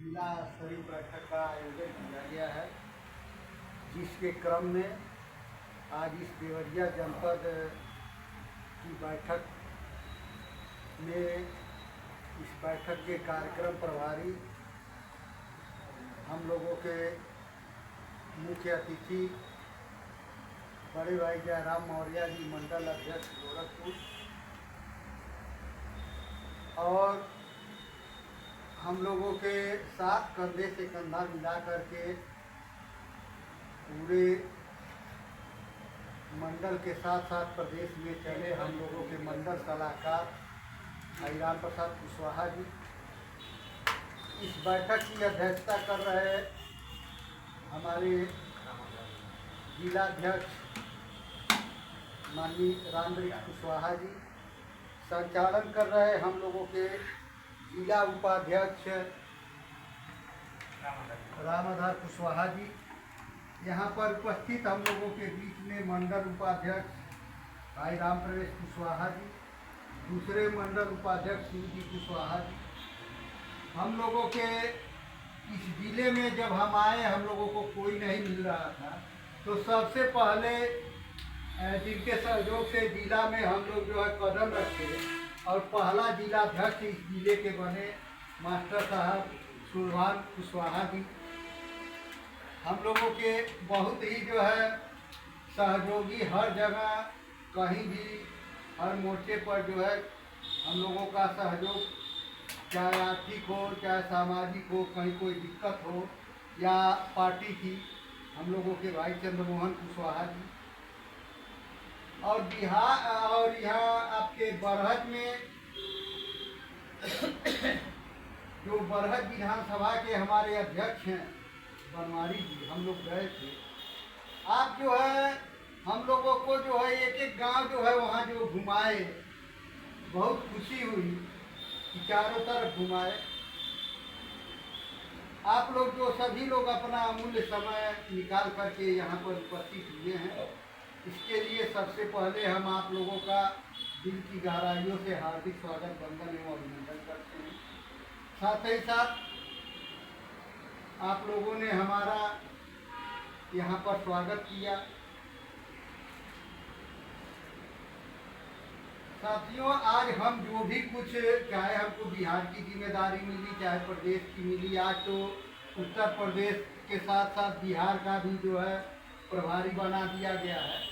जिला स्तरीय बैठक का आयोजन किया गया है, जिसके क्रम में आज इस देवरिया जनपद की बैठक में इस बैठक के कार्यक्रम प्रभारी हम लोगों के मुख्य अतिथि बड़े भाई जयराम मौर्य जी, मंडल अध्यक्ष गोरखपुर, और हम लोगों के साथ कंधे से कंधा मिला करके पूरे मंडल के साथ साथ प्रदेश में चले हम लोगों के मंडल सलाहकार हरिराम प्रसाद कुशवाहा जी इस बैठक की अध्यक्षता कर रहे हमारे जिलाध्यक्ष माननीय रामवृक्ष कुशवाहा जी, संचालन कर रहे हम लोगों के जिला उपाध्यक्ष रामाधार कुशवाहा जी। यहाँ पर उपस्थित हम लोगों के बीच में मंडल उपाध्यक्ष भाई राम प्रवेश कुशवाहा जी, दूसरे मंडल उपाध्यक्ष शिव जी कुशवाहा जी। हम लोगों के इस जिले में जब हम आए, हम लोगों को कोई नहीं मिल रहा था, तो सबसे पहले जिनके सहयोग से जिला में हम लोग जो है कदम रखे और पहला जिलाध्यक्ष इस जिले के बने मास्टर साहब सुरभान कुशवाहा जी। हम लोगों के बहुत ही जो है सहयोगी, हर जगह कहीं भी हर मोर्चे पर जो है हम लोगों का सहयोग, चाहे आर्थिक हो चाहे सामाजिक हो, कहीं कोई दिक्कत हो या पार्टी की, हम लोगों के भाई चंद्रमोहन कुशवाहा जी। और बिहार और यहाँ आपके बरहज में जो बरहज विधानसभा के हमारे अध्यक्ष हैं बनवारी जी, हम लोग गए थे। आप जो है हम लोगों को जो है एक एक गांव जो है वहाँ जो घुमाए, बहुत खुशी हुई कि चारों तरफ घुमाए। आप लोग जो सभी लोग अपना अमूल्य समय निकाल करके यहाँ पर उपस्थित हुए हैं, इसके लिए सबसे पहले हम आप लोगों का दिल की गहराइयों से हार्दिक स्वागत, वंदन एवं अभिनंदन करते हैं। साथ ही साथ आप लोगों ने हमारा यहाँ पर स्वागत किया। साथियों, आज हम जो भी कुछ, चाहे हमको बिहार की जिम्मेदारी मिली चाहे प्रदेश की मिली, आज तो उत्तर प्रदेश के साथ साथ बिहार का भी जो है प्रभारी बना दिया गया है।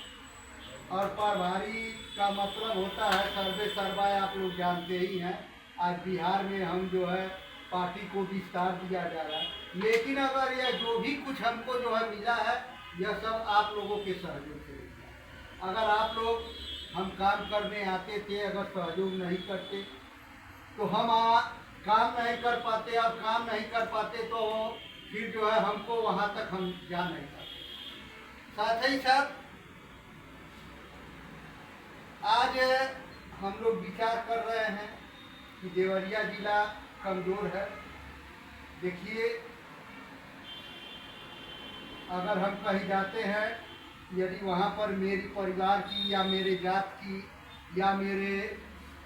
और प्रभारी का मतलब होता है सर्वे सर्वा, आप लोग जानते ही हैं। आज बिहार में हम जो है पार्टी को विस्तार दिया जा रहा है, लेकिन अगर यह जो भी कुछ हमको जो है मिला है, यह सब आप लोगों के सहयोग से मिला है। अगर आप लोग हम काम करने आते थे, अगर सहयोग नहीं करते तो हम काम नहीं कर पाते, और काम नहीं कर पाते तो फिर जो है हमको वहाँ तक हम जा नहीं पाते। साथ ही साथ आज हम लोग विचार कर रहे हैं कि देवरिया जिला कमज़ोर है। देखिए, अगर हम कहीं जाते हैं, यदि वहाँ पर मेरी परिवार की या मेरे जात की या मेरे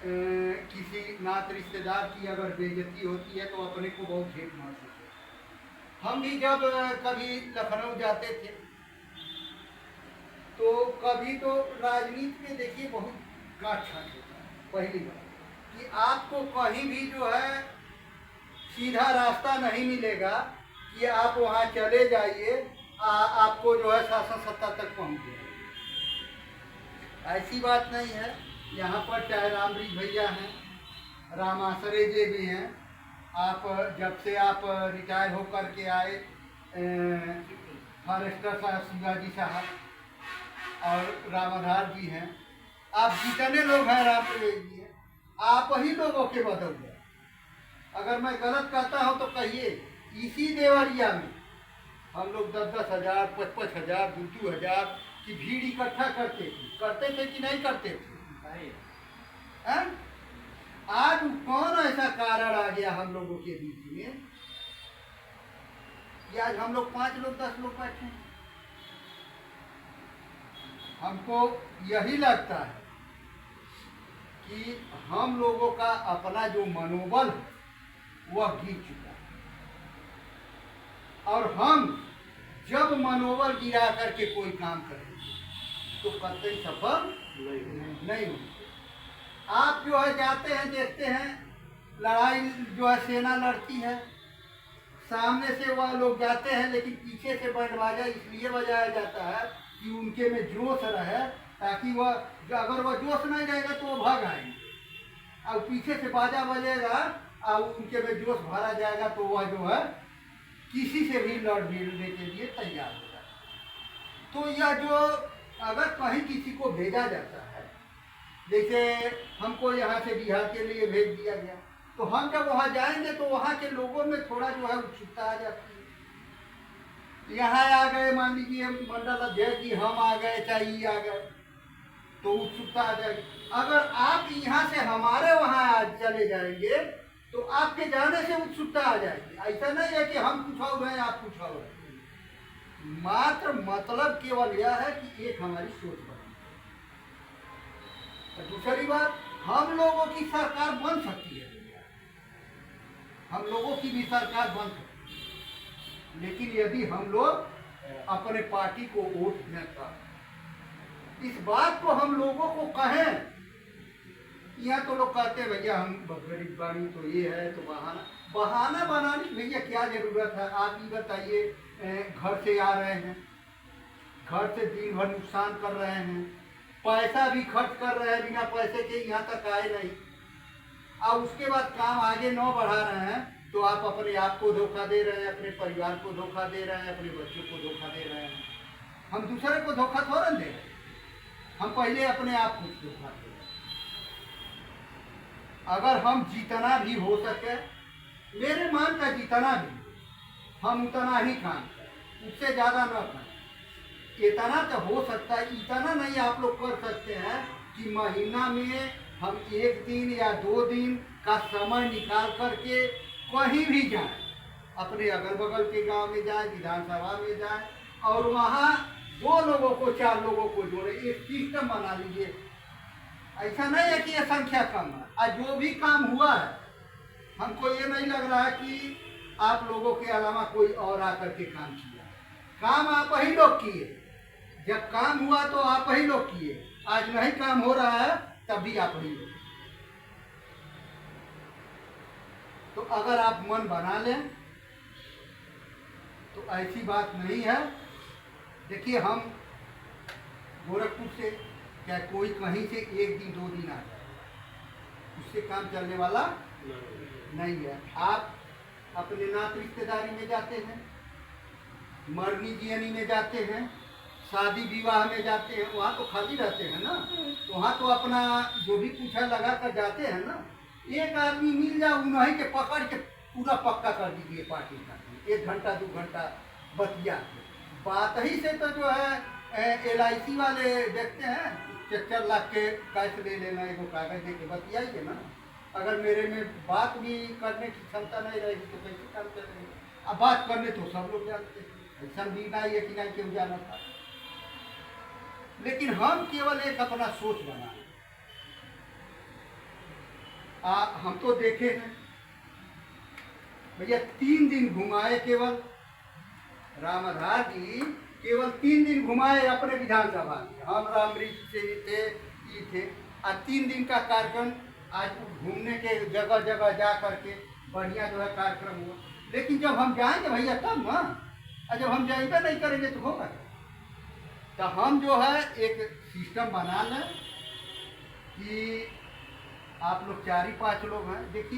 किसी नात रिश्तेदार की अगर बेइज्जती होती है तो अपने को बहुत झेप महसूस होता है। हम भी जब कभी लखनऊ जाते थे तो कभी तो राजनीति में देखिए बहुत काट छाट होता है। पहली बात कि आपको कहीं भी जो है सीधा रास्ता नहीं मिलेगा कि आप वहाँ चले जाइए, आपको जो है शासन सत्ता तक पहुँच जाए, ऐसी बात नहीं है। यहाँ पर चाहे रामवृक्ष भैया हैं, राम आसरे जी भी हैं, आप जब से आप रिटायर होकर के आए, फॉरेस्टर साहब शिवाजी साहब और रामाधार जी हैं, आप जितने लोग हैं, राम प्रवेश जी हैं, आप ही लोगों के बदल गए। अगर मैं गलत कहता हूँ तो कहिए। इसी देवरिया में हम लोग 10-10 हज़ार 5-5 हज़ार 2-2 हज़ार की भीड़ इकट्ठा करते थे कि नहीं करते थे? आज कौन ऐसा कारण आ गया हम लोगों के बीच में कि आज हम लोग 5 लोग 10 लोग बैठे हैं? हमको यही लगता है कि हम लोगों का अपना जो मनोबल है वह गिर चुका है। और हम जब मनोबल गिरा करके कोई काम करेंगे तो कतई सफल नहीं होंगे। आप जो है जाते हैं, देखते हैं लड़ाई जो है सेना लड़ती है, सामने से वह लोग जाते हैं लेकिन पीछे से बैंड बाजा इसलिए बजाया जाता है कि उनके में जोश रहे, ताकि वह अगर वह जोश नहीं रहेगा तो वो भाग आएंगे, और पीछे से बाजा बजेगा और उनके में जोश भरा जाएगा तो वह जो है किसी से भी लड़ने के लिए तैयार हो जाता है। तो यह जो अगर कहीं किसी को भेजा जाता है, जैसे हमको यहाँ से बिहार के लिए भेज दिया गया, तो हम जब वहाँ जाएंगे तो वहाँ के लोगों में थोड़ा जो है उत्सुकता आ जाती है। यहाँ आ गए, मान लीजिए मंडल अध्यक्ष जी हम आ गए, चाहे ये आ गए, तो उत्सुकता आ जाएगी। अगर आप यहाँ से हमारे वहाँ आज चले जाएंगे तो आपके जाने से उत्सुकता आ जाएगी। ऐसा नहीं है कि हम कुछ और हैं आप कुछ और हैं, मात्र मतलब केवल यह है कि एक हमारी सोच बनी। दूसरी बात, हम लोगों की सरकार बन सकती है, हम लोगों की भी सरकार बन सकती है, लेकिन यदि हम लोग अपने पार्टी को वोट दें तब। इस बात को हम लोगों को कहें। यहाँ तो लोग कहते हैं भैया हम गरीब बानी तो ये है, तो बहाना बनाने की भैया क्या जरूरत है। आप ये बताइए, घर से आ रहे हैं, घर से दिन भर नुकसान कर रहे हैं, पैसा भी खर्च कर रहे हैं, बिना पैसे के यहाँ तक आए नहीं, और उसके बाद काम आगे न बढ़ा रहे हैं तो आप अपने आप को धोखा दे रहे हैं, अपने परिवार को धोखा दे रहे हैं, अपने बच्चों को धोखा दे रहे हैं। हम दूसरे को धोखा थोड़ा दे रहे हैं, हम पहले अपने आप को धोखा दे रहे हैं। अगर हम जितना भी हो सके, मेरे मान का जितना भी हम उतना ही काम करें, उससे ज़्यादा न करें। इतना तो हो सकता है, इतना नहीं आप लोग कर सकते हैं कि महीना में हम 1 दिन या 2 दिन का समय निकाल करके कहीं भी जाएं, अपने अगल बगल के गांव में जाएं, विधानसभा में जाएं, और वहां 2 लोगों को 4 लोगों को जोड़े, एक सिस्टम बना लीजिए। ऐसा नहीं है कि ये संख्या कम है। आज जो भी काम हुआ है, हमको ये नहीं लग रहा है कि आप लोगों के अलावा कोई और आकर के काम किया। काम आप ही लोग किए, जब काम हुआ तो आप ही लोग किए, आज नहीं काम हो रहा है तब भी आप ही लोग। तो अगर आप मन बना लें तो ऐसी बात नहीं है। देखिए, हम गोरखपुर से क्या कोई कहीं से 1 दिन 2 दिन आ जाए, उससे काम चलने वाला नहीं है। आप अपने नात रिश्तेदारी में जाते हैं, मरनी जियनी में जाते हैं, शादी विवाह में जाते हैं, वहाँ तो खाली रहते हैं ना, तो वहाँ तो अपना जो भी पूछा लगा कर जाते हैं ना। एक आदमी मिल जाए, उन्हीं के पकड़ के पूरा पक्का कर दीजिए पार्टी का, 1 घंटा 2 घंटा बतिया के। बात ही से तो जो है LIC वाले देखते हैं 4 लाख के कैश ले लेना, एगो कागज दे के बतियाइए ना। अगर मेरे में बात भी करने की क्षमता नहीं रहेगी तो कैसे काम करेंगे। अब बात करने तो सब लोग जानते हैं, ऐसा भी नहीं है कि नहीं क्यों जाना था, लेकिन हम केवल एक अपना सोच बनाए। हम तो देखे हैं भैया, 3 दिन घुमाए केवल राम आधार जी, केवल 3 दिन घुमाए अपने विधानसभा में। हम रामृत से थे, ये थे, और 3 दिन का कार्यक्रम आज घूमने के जगह जगह जा करके बढ़िया जो है कार्यक्रम हुआ। लेकिन जब हम जाएंगे भैया तब ना, और जब हम जाएंगे नहीं करेंगे तो होगा। तो हम जो है एक सिस्टम बना लें कि आप लोग 4 ही 5 लोग हैं। देखिए,